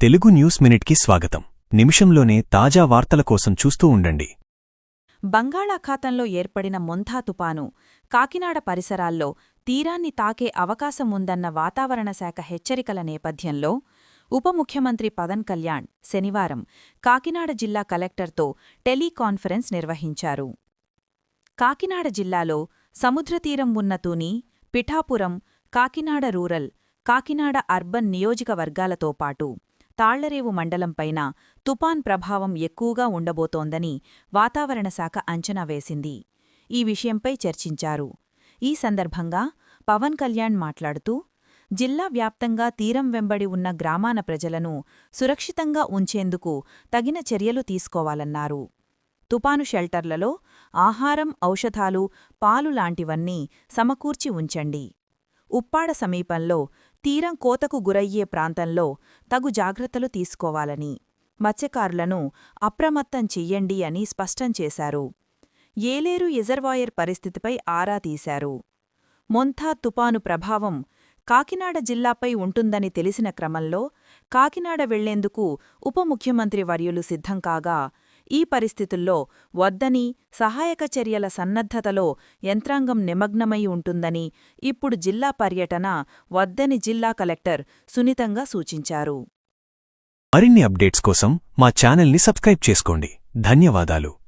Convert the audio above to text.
Telugu news మినిట్కి స్వాగతం. నిమిషంలోనే తాజా వార్తల కోసం చూస్తూ ఉండండి. బంగాళాఖాతంలో ఏర్పడిన మొంథా తుపాను కాకినాడ పరిసరాల్లో తీరాన్ని తాకే అవకాశముందన్న వాతావరణ శాఖ హెచ్చరికల నేపథ్యంలో ఉప ముఖ్యమంత్రి పవన్ కళ్యాణ్ శనివారం కాకినాడ జిల్లా కలెక్టర్తో టెలికాన్ఫరెన్స్ నిర్వహించారు. కాకినాడ జిల్లాలో సముద్రతీరం ఉన్న తుని, పిఠాపురం, కాకినాడ రూరల్, కాకినాడ అర్బన్ నియోజకవర్గాలతో పాటు తాళ్లరేవు మండలంపైన తుపాన్ ప్రభావం ఎక్కువగా ఉండబోతోందని వాతావరణ శాఖ అంచనా వేసింది. ఈ విషయంపై చర్చించారు. ఈ సందర్భంగా పవన్ కళ్యాణ్ మాట్లాడుతూ, జిల్లా వ్యాప్తంగా తీరం వెంబడి ఉన్న గ్రామాన ప్రజలను సురక్షితంగా ఉంచేందుకు తగిన చర్యలు తీసుకోవాలన్నారు. తుపాను షెల్టర్లలో ఆహారం, ఔషధాలు, పాలు లాంటివన్నీ సమకూర్చి ఉంచండి. ఉప్పాడ సమీపంలో తీరం కోతకు గురయ్యే ప్రాంతంలో తగు జాగ్రత్తలు తీసుకోవాలని, మత్స్యకారులను అప్రమత్తం చెయ్యండి అని స్పష్టం చేశారు. ఏలేరు రిజర్వాయర్ పరిస్థితిపై ఆరా తీశారు. మొంథా తుపాను ప్రభావం కాకినాడ జిల్లాపై ఉంటుందని తెలిసిన క్రమంలో కాకినాడ వెళ్లేందుకు ఉప ముఖ్యమంత్రి వర్యులు సిద్ధం కాగా, ఈ పరిస్థితుల్లో వద్దని, సహాయక చర్యల సన్నద్ధతలో యంత్రాంగం నిమగ్నమై ఉంటుందని ఇప్పుడు జిల్లా పర్యటన వద్దని జిల్లా కలెక్టర్ సున్నితంగా సూచించారు. మరిన్ని అప్డేట్స్ కోసం మా ఛానల్ని సబ్స్క్రైబ్ చేసుకోండి. ధన్యవాదాలు.